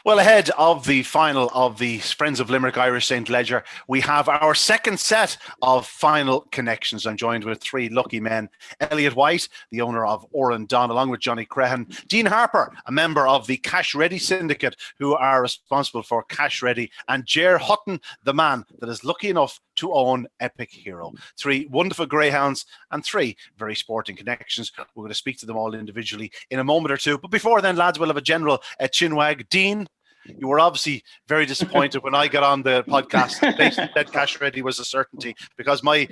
Well, ahead of the final of the Friends of Limerick Irish St. Leger, we have our second set of final connections. I'm joined with three lucky men: Elliott Whyte, the owner of Orrin Don, along with Johnny Crehan; Dean Harpur, a member of the Cash Ready Syndicate, who are responsible for Cash Ready; and Hutton, the man that is lucky enough to own 𝗟𝗵𝗴𝗶𝗀𝗁𝗲. Three wonderful greyhounds and three very sporting connections. We're going to speak to them all individually in a moment or two. But before then, lads, we'll have a general chinwag. Dean, you were obviously very disappointed when I got on the podcast. Basically said Cash Ready was a certainty, because my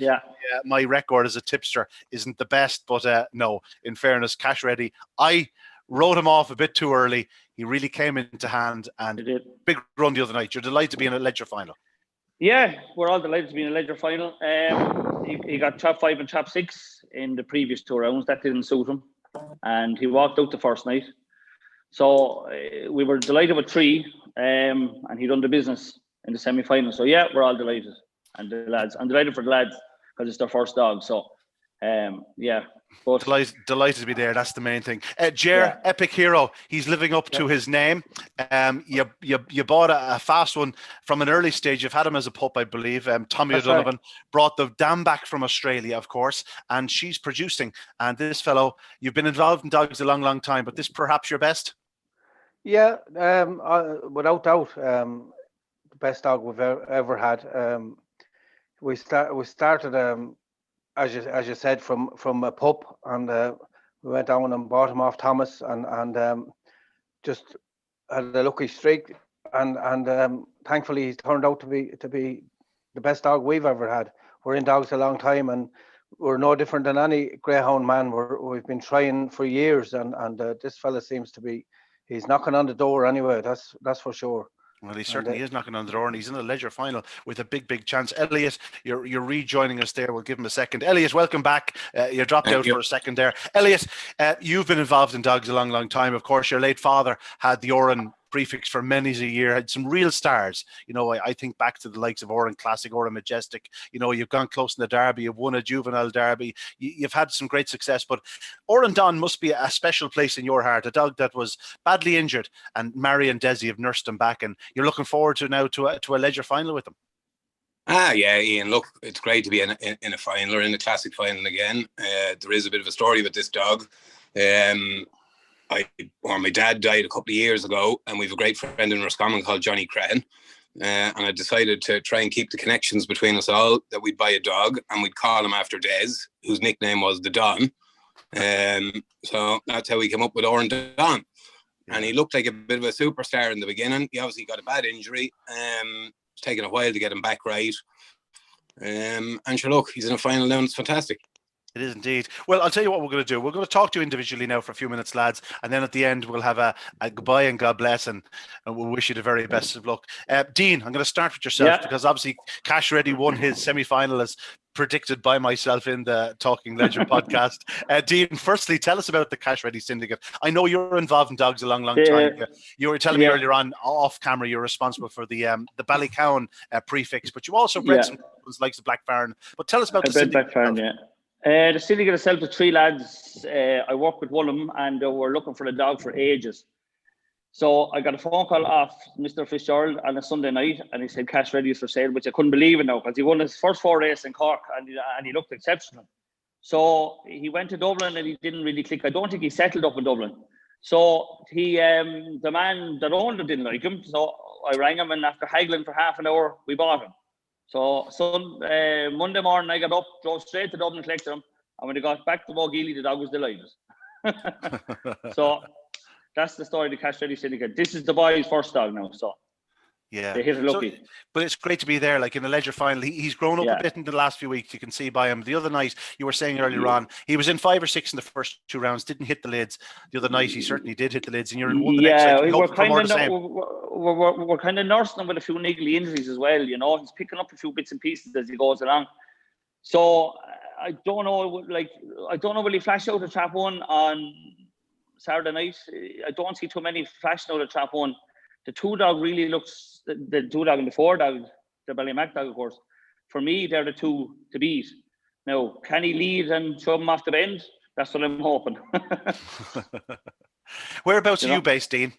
record as a tipster isn't the best. But no, in fairness, Cash Ready, I wrote him off a bit too early. He really came into hand, and big run the other night. You're delighted to be in a Leger final. Yeah, we're all delighted to be in a Leger final. He got top 5 and top 6 in the previous 2 rounds. That didn't suit him, and he walked out the first night. So we were delighted with 3, and he done the business in the semi-final. So yeah, we're all delighted, and the lads. I'm delighted for the lads because it's their first dog. So yeah, but delighted to be there. That's the main thing. 𝗟𝗵𝗴𝗶𝗀𝗀𝗁𝗲, he's living up to his name. You bought a fast one from an early stage. You've had him as a pup, I believe. Tommy O'Donovan brought the dam back from Australia, of course, and she's producing. And this fellow, you've been involved in dogs a long time, but this perhaps your best? Yeah, without doubt, the best dog we've ever had. We started, as you said, from a pup, and we went down and bought him off Thomas, and just had a lucky streak, and thankfully he's turned out to be the best dog we've ever had. We're in dogs a long time, and we're no different than any greyhound man. We've been trying for years, and this fella seems to be. He's knocking on the door anyway. That's for sure. Well, he certainly is knocking on the door, and he's in a Leger final with a big chance. Elliott, you're rejoining us there. We'll give him a second. Elliott, welcome back. You dropped out for a second there. Elliott, you've been involved in dogs a long time. Of course, your late father had the Oran prefix for many a year, had some real stars. You know, I think back to the likes of Oran Classic, Oran Majestic. You know, you've gone close in the Derby, you've won a juvenile Derby, you've had some great success. But Orrin Don must be a special place in your heart, a dog that was badly injured, and Mary and Desi have nursed him back, and you're looking forward to now to a Leger final with them. Yeah, Ian, look, it's great to be in a final, or in a classic final again. There is a bit of a story with this dog. My dad died a couple of years ago, and we have a great friend in Roscommon called Johnny Crehan. And I decided to try and keep the connections between us all, that we'd buy a dog and we'd call him after Des, whose nickname was the Don. So that's how we came up with Orrin Don. And he looked like a bit of a superstar in the beginning. He obviously got a bad injury. It's taken a while to get him back right. And sure, look, he's in a final now, and it's fantastic. It is indeed. Well, I'll tell you what we're going to do. We're going to talk to you individually now for a few minutes, lads, and then at the end we'll have a goodbye and God bless, and we'll wish you the very best of luck. Dean, I'm going to start with yourself, because obviously Cash Ready won his semi-final as predicted by myself in the Talking Leger podcast. Dean, firstly, tell us about the Cash Ready Syndicate. I know you're involved in dogs a long time. You were telling me earlier on, off camera, you're responsible for the 𝗟𝗵𝗴𝗶𝗀𝗁𝗲 prefix, but you also bred some like the Black Farron. But tell us about the syndicate. Black Farron, the syndicate itself is 3 lads. I work with one of them, and we're looking for a dog for ages. So I got a phone call off Mr. Fitzgerald on a Sunday night, and he said Cash Ready is for sale, which I couldn't believe it now, because he won his first 4 races in Cork, and he looked exceptional. So he went to Dublin, and he didn't really click. I don't think he settled up in Dublin. So he, the man that owned him didn't like him. So I rang him, and after haggling for half an hour, we bought him. So Monday morning, I got up, drove straight to Dublin, collected him, and when I got back to Mogeely, the dog was delighted. So that's the story of the Cash Ready Syndicate. This is the boy's first dog now, so yeah, they hit it lucky. So, but it's great to be there, like in a Leger final. He's grown up a bit in the last few weeks. You can see by him. The other night, you were saying earlier on, he was in 5 or 6 in the first 2 rounds, didn't hit the lids. The other night, he certainly did hit the lids, and you're in one the next night. We're kind of nursing him with a few niggly injuries as well. You know, he's picking up a few bits and pieces as he goes along. So I don't know, will he flash out a trap one on Saturday night? I don't see too many flashing out a trap one. The 2 dog really looks, the 2 dog and the 4 dog, the Ballymac dog, of course. For me, they're the 2 to beat. Now, can he lead and show him off the bend? That's what I'm hoping. Whereabouts are you based, Dean?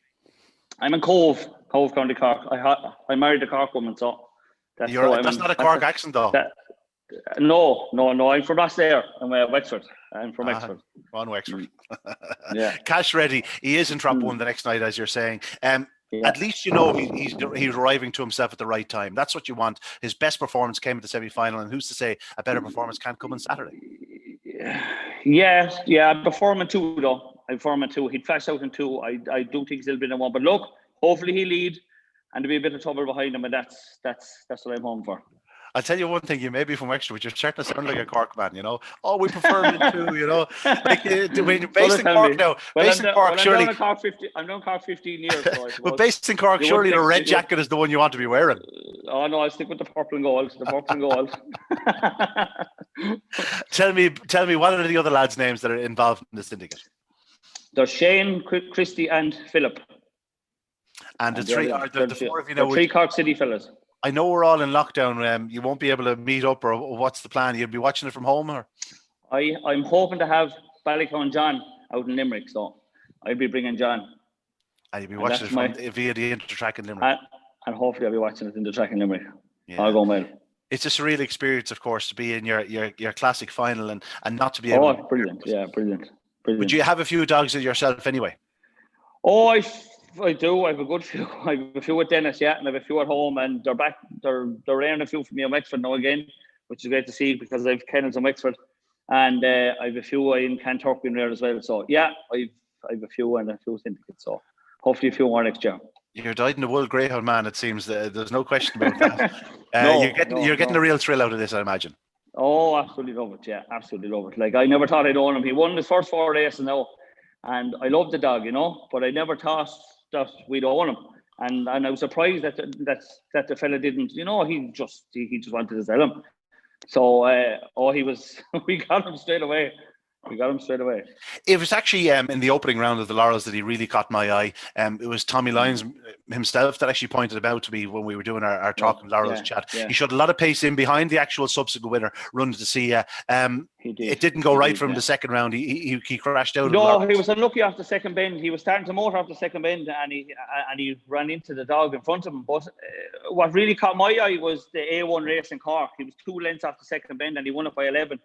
I'm in Cove Hove County Cork. I married a Cork woman, so that's not a Cork accent though. No. I'm from Rossdale. I'm Wexford. I'm from Wexford. On Wexford. Yeah. Cash ready. He is in Trap 1 the next night, as you're saying. At least you know he's arriving to himself at the right time. That's what you want. His best performance came at the semi-final, and who's to say a better performance can't come on Saturday? Yeah. I'm performing 2 though. I'm performing 2. He'd flash out in 2. I do think he'll be in 1, but look, hopefully he'll lead, and there'll be a bit of trouble behind him, and that's what I'm hoping for. I'll tell you one thing, you may be from Wexford, but you're starting to sound like a Cork man, you know. Oh, we prefer him too, you know. Like, when you're based in Cork now, surely... I'm down Cork 15 years. So but based in Cork, surely the red jacket is the one you want to be wearing. Oh, no, I'll stick with the purple and gold. Tell me, what are the other lads' names that are involved in the syndicate? There's Shane, Christy, and Philip. And the 4 of you know... 3 Cork City fellas. I know we're all in lockdown. You won't be able to meet up, or what's the plan? You'll be watching it from home, or? I'm hoping to have Ballycon John out in Limerick, so I'll be bringing John. And you'll be watching it via the Intertrack in Limerick. And hopefully I'll be watching it in the track in Limerick. Yeah. I'll go well. It's a surreal experience, of course, to be in your classic final and not to be able. Oh, brilliant! Yeah, brilliant. But you have a few dogs yourself anyway. Oh, I do. I have a good few. I have a few with Dennis, and I have a few at home, and they're back. They're airing a few for me in Wexford now again, which is great to see because I've kennels in Wexford, and I have a few in Cantorp in there as well. So I have a few and a few syndicates. So hopefully a few more next year. You're dyed-in-the-wool Greyhound man. It seems there's no question about that. You're getting a real thrill out of this, I imagine. Oh, absolutely love it. Yeah, absolutely love it. Like I never thought I'd own him. He won his first 4 races now, and I love the dog, you know. But I never thought that we'd own him, and I was surprised that the fella didn't. You know, he just wanted to sell him. So we got him straight away. It was actually in the opening round of the Laurels that he really caught my eye. It was Tommy Lyons himself that actually pointed it out to me when we were doing our Talking Laurels chat. Yeah. He showed a lot of pace in behind the actual subsequent winner, Run to See. It didn't go right from the second round. He crashed out. No, he was unlucky off the second bend. He was starting to motor off the second bend, and he ran into the dog in front of him. But what really caught my eye was the A1 race in Cork. He was 2 lengths off the second bend, and he won it by 11.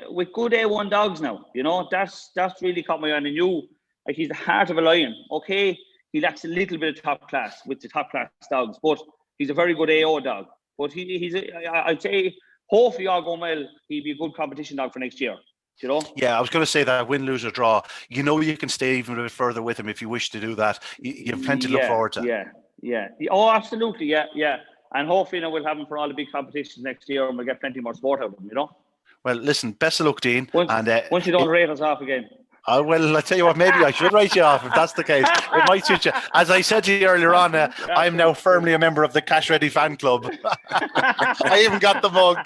With good A1 dogs now, you know, that's really caught my eye. And I knew, like, he's the heart of a lion. Okay, he lacks a little bit of top class with the top class dogs, but he's a very good AO dog. But I'd say, hopefully all going well, he'll be a good competition dog for next year. You know? Yeah, I was going to say that win, lose or draw, you know, you can stay even a bit further with him if you wish to do that. You have plenty to look forward to. Yeah. Oh, absolutely. Yeah. And hopefully, we'll have him for all the big competitions next year, and we'll get plenty more sport out of him. You know. Well, listen, best of luck, Dean. Once you don't rate us off again. Well, I tell you what, maybe I should write you off if that's the case. It might suit you. As I said to you earlier on, I'm now firmly a member of the Cash Ready fan club. I even got the mug.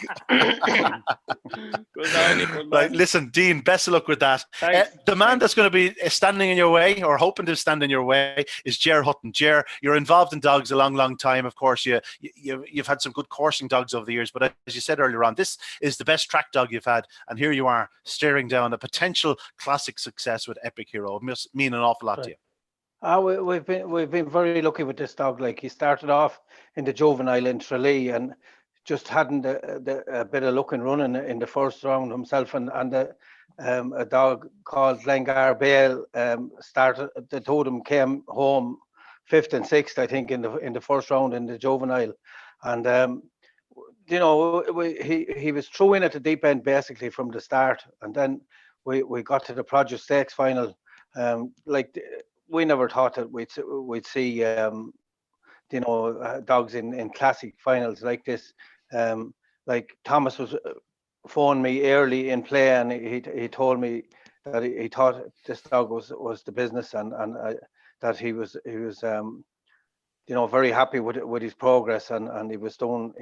Right, listen, Dean, best of luck with that. The man that's going to be standing in your way, or hoping to stand in your way, is Hutton. Ger, you're involved in dogs a long time. Of course, you've had some good coursing dogs over the years, but as you said earlier on, this is the best track dog you've had, and here you are staring down a potential classic success with 𝗍𝗶𝗃𝗀𝗃. It must mean an awful lot to you. We've been very lucky with this dog. Like, he started off in the juvenile in Tralee and just hadn't a bit of luck in running in the first round himself, and a dog called 𝗍𝗶𝗃𝗀𝗃𝗁 started. The two of them came home 5th and 6th, I think, in the first round in the juvenile, and you know, he was through in at the deep end basically from the start, and then we got to the Produce Stakes final. Like, we never thought that we'd see you know, dogs in classic finals like this. Like, Thomas was phoned me early in play, and he told me that he thought this dog was the business, and that he was you know, very happy with his progress, and he was doing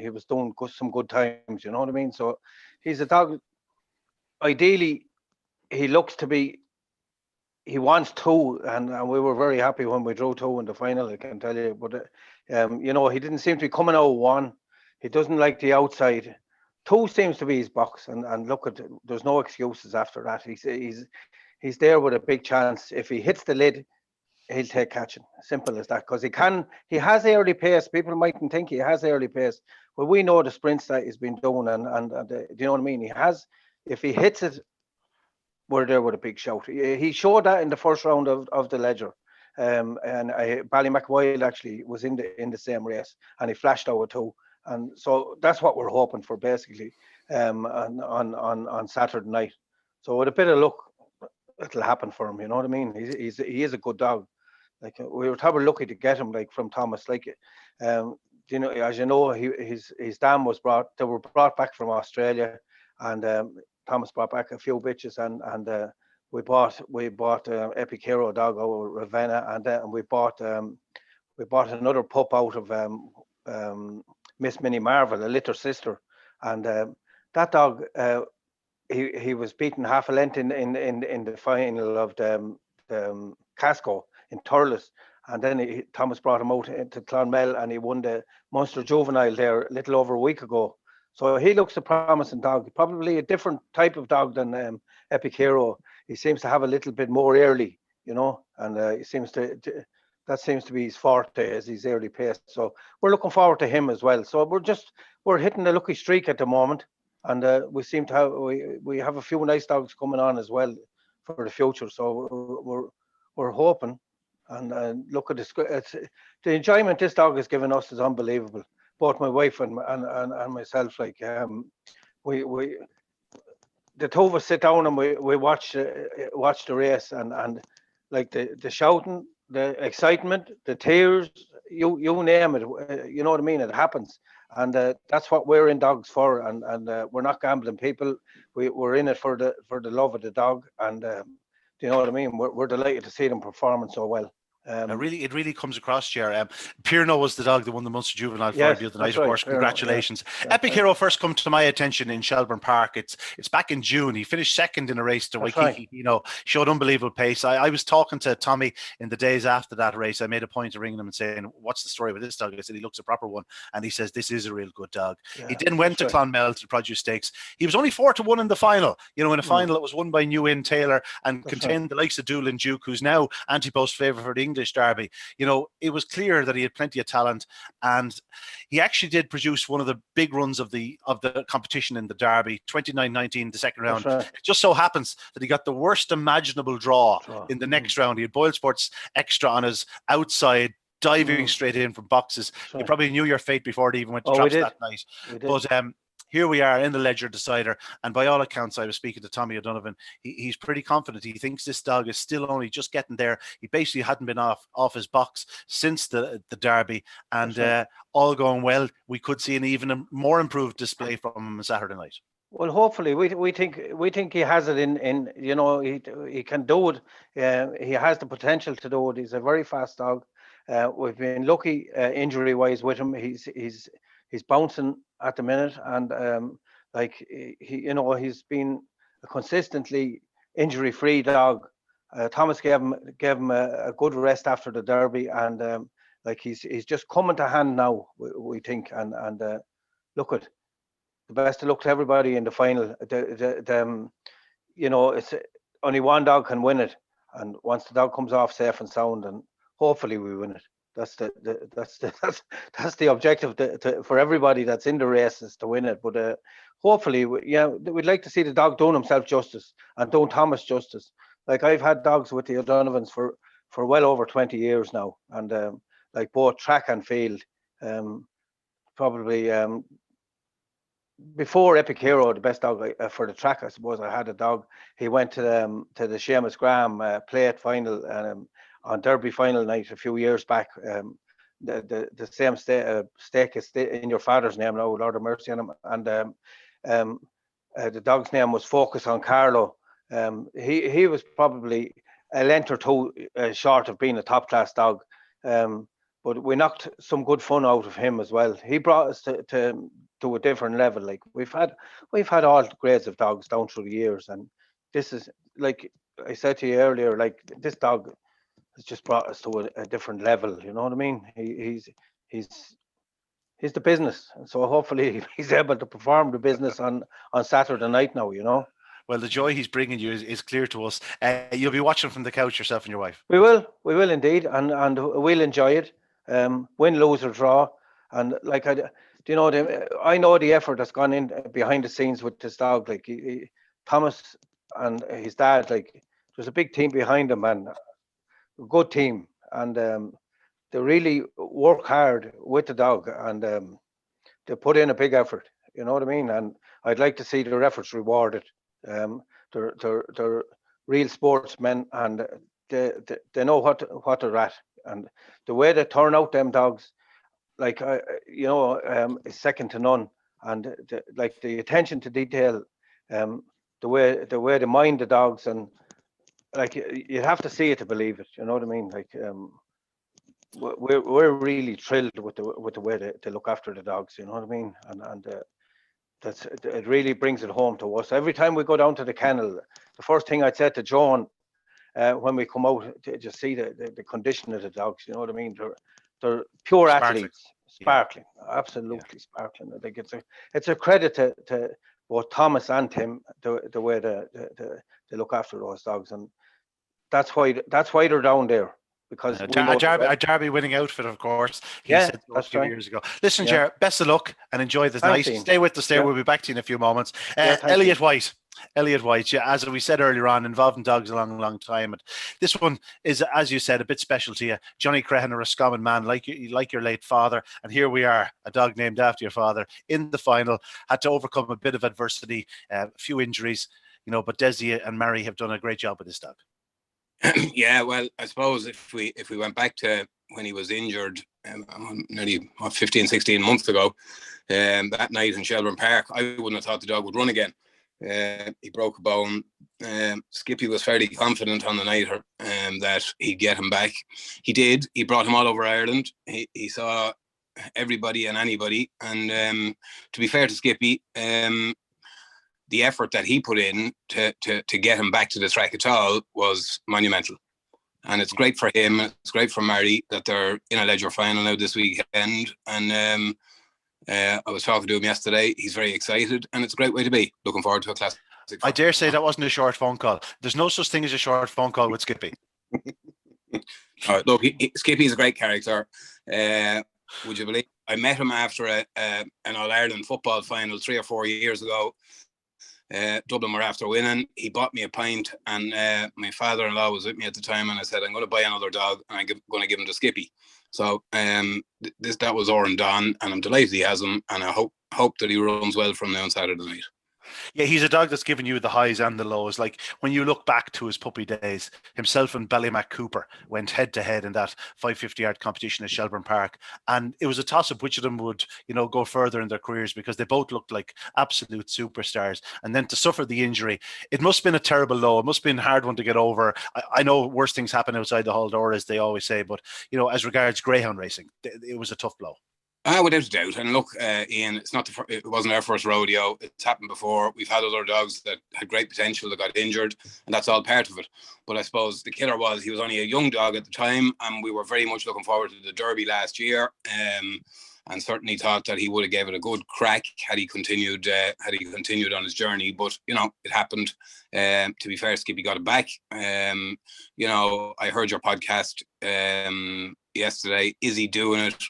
some good times. You know what I mean? So he's a dog. Ideally, he looks to be. He wants 2, and we were very happy when we drew 2 in the final, I can tell you. But you know, he didn't seem to be coming out 1. He doesn't like the outside. 2 seems to be his box, and look at, there's no excuses after that. He's there with a big chance. If he hits the lid, he'll take catching. Simple as that. Because he has early pace. People mightn't think he has early pace. Well, we know the sprints that he's been doing, and do you know what I mean? He has, if he hits it, we're there with a big shout. He showed that in the first round of the Ledger. And 𝗍𝗵𝗶𝗶𝗀𝗏 actually was in the same race, and he flashed over too. And so that's what we're hoping for basically on Saturday night. So with a bit of luck, it'll happen for him. You know what I mean? He is a good dog. Like we were probably lucky to get him like from Thomas. Like you know, as you know, his dam was they were brought back from Australia, and Thomas brought back a few bitches, and we bought 𝗍𝗶𝗶𝗃𝗁𝗁 dog over Ravenna, and we bought another pup out of Miss Minnie Marvel, a litter sister, and that dog he was beaten half a length in the final of the Casco in Thurles, and then Thomas brought him out to 𝗠𝗲𝗴𝗶𝗶𝗀, and he won the Munster Juvenile there a little over a week ago. So he looks a promising dog, probably a different type of dog than 𝗍𝗶𝗃𝗁𝗁. He seems to have a little bit more early, you know, and that seems to be his forte, as his early pace. So we're looking forward to him as well. So we're hitting a lucky streak at the moment, and we seem to have we have a few nice dogs coming on as well for the future. So we're hoping, and look at the enjoyment this dog has given us is unbelievable. Both my wife and myself, like we the two of us sit down and we watch the race, and like the shouting, the excitement, the tears, you name it, you know what I mean, it happens. And that's what we're in dogs for, and we're not gambling people. We're in it for the love of the dog, and you know what I mean, we're delighted to see them performing so well. It really comes across, Ger. 𝗏𝗏 was the dog that won the Munster Juvenile yes, the other night, of right, course. Congratulations. Yeah, 𝗍𝗶𝗃𝗁𝗁 first come to my attention in Shelbourne Park. It's back in June. He finished second in a race to Waikiki. Right. You know, showed unbelievable pace. I was talking to Tommy in the days after that race. I made a point of ringing him and saying, "What's the story with this dog?" I said, "He looks a proper one," and he says, "This is a real good dog." Yeah, he then went to 𝗠𝗲𝗴𝗏 to the Produce Stakes. He was only 4-1 in the final. You know, in a final that was won by New Inn Taylor and contained the likes of Doolin Duke, who's now anti-post favourite for the English Derby. You know, it was clear that he had plenty of talent, and he actually did produce one of the big runs of the competition in the Derby, 29-19, the second round. Right. It just so happens that he got the worst imaginable draw in the next round. He had Boyle Sports Extra on his outside, diving straight in from boxes. Right. You probably knew your fate before they even went to traps that night. But here we are in the Ledger Decider, and by all accounts, I was speaking to Tommy O'Donovan. He's pretty confident. He thinks this dog is still only just getting there. He basically hadn't been off his box since the Derby, and all going well, we could see an even more improved display from him on Saturday night. Well, hopefully, we think he has it in you know, he can do it. He has the potential to do it. He's a very fast dog. We've been lucky injury wise with him. He's bouncing at the minute, and like he's been a consistently injury free dog. Thomas gave him a good rest after the Derby, and like he's just coming to hand now, we think, and look at the best of luck to everybody in the final. You know, it's only one dog can win it, and once the dog comes off safe and sound, and hopefully we win it. That's the objective for everybody that's in the race, is to win it. But hopefully, we'd like to see the dog doing himself justice and doing Thomas justice. Like, I've had dogs with the O'Donovans for well over 20 years now, and like both track and field. Probably before 𝗍𝗶𝗃𝗁𝗁, the best dog for the track, I suppose, I had a dog. He went to the Seamus Graham plate final on Derby final night a few years back. The same stake is in your father's name now, Lord of mercy on him. And the dog's name was Focus on Carlo. He was probably a length or two short of being a top class dog. But we knocked some good fun out of him as well. He brought us to a different level. Like, we've had all grades of dogs down through the years, and this is, like I said to you earlier, like, this dog has just brought us to a different level. You know what I mean? He's the business, and so hopefully he's able to perform the business on Saturday night now. You know. Well, the joy he's bringing you is clear to us. You'll be watching from the couch yourself and your wife. We will indeed, and we'll enjoy it. Win, lose or draw, and like I know the effort that's gone in behind the scenes with this dog. Like Thomas and his dad, like there's a big team behind them, and a good team, and they really work hard with the dog, and they put in a big effort. You know what I mean? And I'd like to see their efforts rewarded. They're real sportsmen, and they know what they're at, and the way they turn out them dogs, like is second to none. And the attention to detail, the way they mind the dogs, and like you have to see it to believe it. You know what I mean? Like we're really thrilled with the way they look after the dogs. You know what I mean? And it really brings it home to us. Every time we go down to the kennel, the first thing I'd say to John when we come out to just see the condition of the dogs, you know what I mean? They're pure Sparkling. athletes, sparkling, absolutely sparkling. I think it's a credit to both Thomas and Tim the way they look after those dogs, and that's why they're down there. Because a Derby winning outfit, of course. He said so that's a few right. years ago. Listen, Ger, best of luck and enjoy this night. Stay with us there. We'll be back to you in a few moments. Elliott Whyte. Elliott Whyte, as we said earlier on, involved in dogs a long time. And this one is, as you said, a bit special to you. Johnny Crehan, a Roscommon man, like your late father. And here we are, a dog named after your father, in the final. Had to overcome a bit of adversity, a few injuries, but Desi and Mary have done a great job with this dog. Yeah, well, I suppose if we went back to when he was injured nearly 15, 16 months ago, that night in Shelburne Park, I wouldn't have thought the dog would run again. He broke a bone. Skippy was fairly confident on the night that he'd get him back. He did. He brought him all over Ireland. He saw everybody and anybody. And to be fair to Skippy, the effort that he put in to get him back to the track at all was monumental. And it's great for him. It's great for Mary that they're in a Ledger final now this weekend. And I was talking to him yesterday. He's very excited, and it's a great way to be. Looking forward to a classic. I dare say that wasn't a short phone call. There's no such thing as a short phone call with Skippy. Look, Skippy's a great character. Would you believe? I met him after an All-Ireland football final 3 or 4 years ago. Dublin were after winning. He bought me a pint, and my father-in-law was with me at the time, and I said, I'm going to buy another dog, and I'm going to give him to Skippy. So that was Orrin Don, and I'm delighted he has him, and I hope that he runs well from now on Saturday night. Yeah, he's a dog that's given you the highs and the lows. Like when you look back to his puppy days, himself and Ballymac Cooper went head to head in that 550-yard competition at Shelburne Park, and it was a toss-up which of them would, go further in their careers, because they both looked like absolute superstars. And then to suffer the injury, it must have been a terrible low. It must have been a hard one to get over. I know worse things happen outside the hall door, as they always say, but as regards greyhound racing, it was a tough blow. Without a doubt. And look, Ian, it wasn't our first rodeo. It's happened before. We've had other dogs that had great potential that got injured, and that's all part of it. But I suppose the killer was he was only a young dog at the time, and we were very much looking forward to the Derby last year, and certainly thought that he would have gave it a good crack had he continued on his journey. But it happened. To be fair, Skippy got it back. I heard your podcast yesterday. Is he doing it?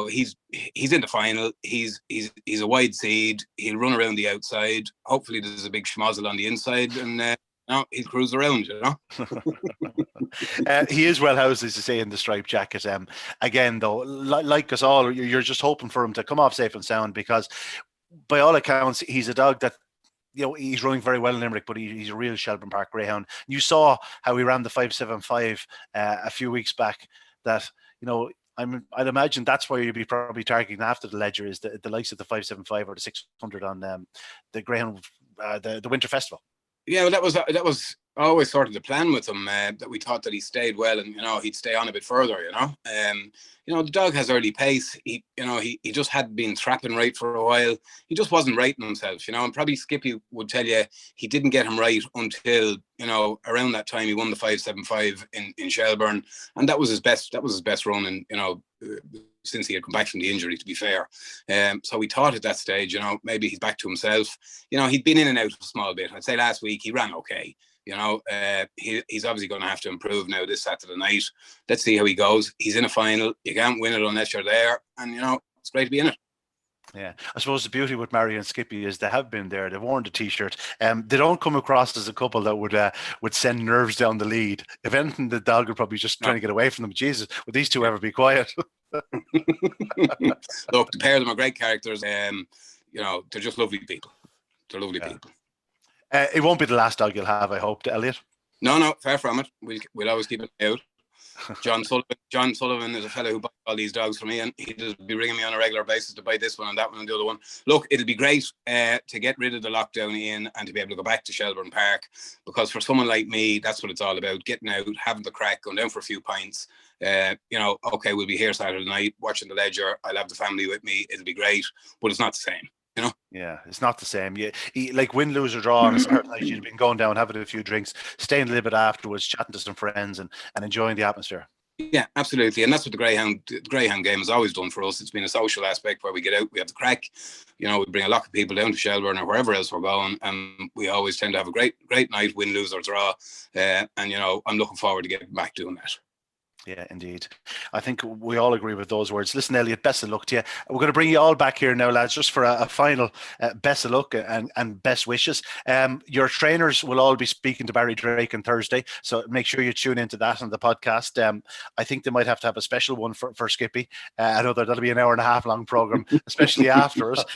He's in the final. He's a wide seed. He'll run around the outside. Hopefully there's a big schmozzle on the inside, and he'll cruise around, He is well housed, as you say, in the striped jacket. Again, though, like us all, you're just hoping for him to come off safe and sound, because by all accounts, he's a dog that, he's running very well in Limerick, but he's a real Shelburne Park greyhound. You saw how he ran the 5.75 a few weeks back. That, I'd imagine that's why you'd be probably targeting after the Ledger, is the likes of the 5.75 or the 600 on the Greyhound, the Winter Festival. Yeah, well, that was always sort of the plan with him, that we thought that he stayed well, and he'd stay on a bit further. The dog has early pace. He just had been trapping right for a while. He just wasn't right in himself, and probably Skippy would tell you he didn't get him right until around that time he won the 5.75 in Shelburne, and that was his best run, and since he had come back from the injury, to be fair. So we thought at that stage, maybe he's back to himself. He'd been in and out a small bit. I'd say last week he ran okay. He's obviously going to have to improve now this Saturday night. Let's see how he goes. He's in a final. You can't win it unless you're there. And, it's great to be in it. Yeah, I suppose the beauty with Mary and Skippy is they have been there. They've worn the T-shirt. They don't come across as a couple that would send nerves down the lead. If anything, the dog would probably just trying to get away from them. Jesus, would these two ever be quiet? Look, the pair of them are great characters. They're just lovely people. They're lovely people. It won't be the last dog you'll have, I hope, Elliott. No, far from it. We'll always keep it out. John Sullivan is a fellow who buys all these dogs for me, and he'll be ringing me on a regular basis to buy this one and that one and the other one. Look, it'll be great to get rid of the lockdown in and to be able to go back to Shelbourne Park, because for someone like me, that's what it's all about: getting out, having the crack, going down for a few pints. Okay, we'll be here Saturday night watching the Ledger. I'll have the family with me. It'll be great, but it's not the same. Yeah, it's not the same. Like win, lose or draw on a Saturday night, you've been going down, having a few drinks, staying a little bit afterwards, chatting to some friends and enjoying the atmosphere. Yeah, absolutely. And that's what the Greyhound game has always done for us. It's been a social aspect where we get out, we have the crack, we bring a lot of people down to Shelbourne or wherever else we're going, and we always tend to have a great night, win, lose or draw. And I'm looking forward to getting back doing that. Yeah, indeed. I think we all agree with those words. Listen, Elliott, best of luck to you. We're going to bring you all back here now, lads, just for a final best of luck and best wishes. Your trainers will all be speaking to Barry Drake on Thursday, so make sure you tune into that on the podcast. I think they might have to have a special one for Skippy. I know that'll be an hour and a half long program, especially after us.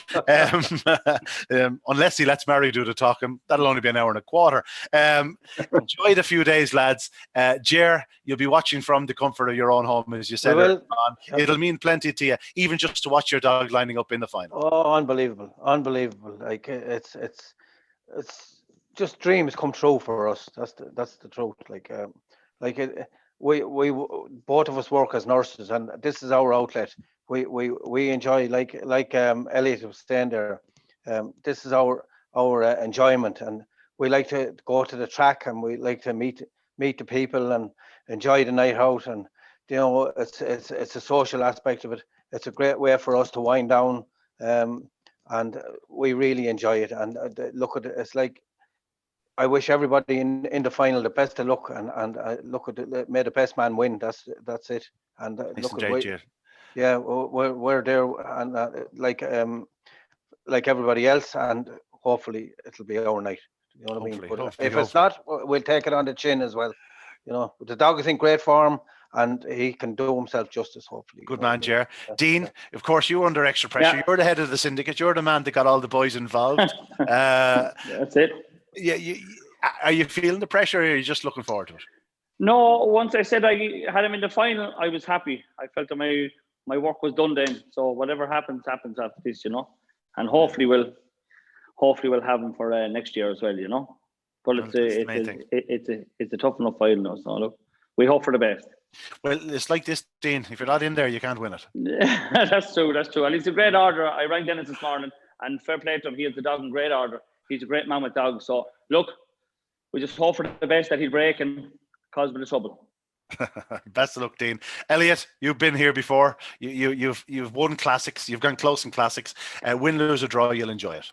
Unless he lets Mary do the talking, that'll only be an hour and a quarter. Enjoy the few days, lads. Ger, you'll be watching from the comfort of your own home, as you said. It'll mean plenty to you, even just to watch your dog lining up in the final. Oh, unbelievable. Like it's just dreams come true for us. That's the truth. We both of us work as nurses, and this is our outlet. We enjoy, like Elliott was saying there. This is our enjoyment, and we like to go to the track, and we like to meet the people and enjoy the night out. And it's a social aspect of it. It's a great way for us to wind down, and we really enjoy it. And look at it, it's like, I wish everybody in the final the best of luck, and look at it, may the best man win. That's it. And look at we're there, and like everybody else, and hopefully it'll be our night. You know what I mean? But if it's not, we'll take it on the chin as well. The dog is in great form, and he can do himself justice, hopefully. Good man, Ger. Dean, of course, you were under extra pressure. Yeah. You're the head of the syndicate. You're the man that got all the boys involved. That's it. Yeah. Are you feeling the pressure, or are you just looking forward to it? No, once I said I had him in the final, I was happy. I felt that my work was done then. So whatever happens after this, and hopefully we'll have him for next year as well, But it's a tough enough final now. So look, we hope for the best. Well, it's like this, Dean. If you're not in there, you can't win it. That's true. And he's a great order. I rang Dennis this morning, and fair play to him. He has the dog in great order. He's a great man with dogs. So look, we just hope for the best that he'll break and cause a bit of trouble. Best of luck, Dean. Elliott, you've been here before. You've won classics. You've gone close in classics. Win, lose or draw, you'll enjoy it.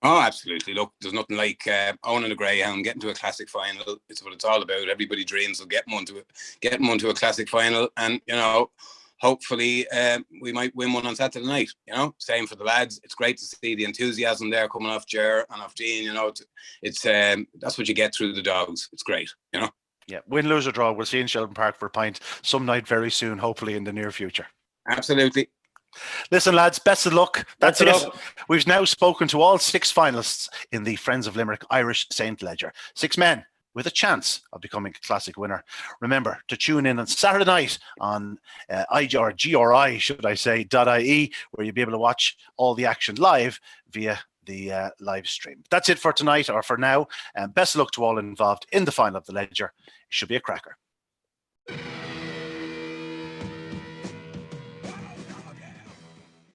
Oh, absolutely. Look, there's nothing like owning a Greyhound, getting to a classic final. It's what it's all about. Everybody dreams of getting one to a classic final, and hopefully we might win one on Saturday night. Same for the lads. It's great to see the enthusiasm there coming off Ger and off Dean. It's that's what you get through the dogs. It's great. Yeah, win, lose or draw. We'll see you in Shelbourne Park for a pint some night very soon, hopefully in the near future. Absolutely. Listen, lads, best of luck. That's it. We've now spoken to all 6 finalists in the Friends of Limerick Irish St. Ledger. 6 men with a chance of becoming a classic winner. Remember to tune in on Saturday night on GRI.ie, where you'll be able to watch all the action live via the live stream. That's it for tonight, or for now. Best of luck to all involved in the final of the Ledger. It should be a cracker.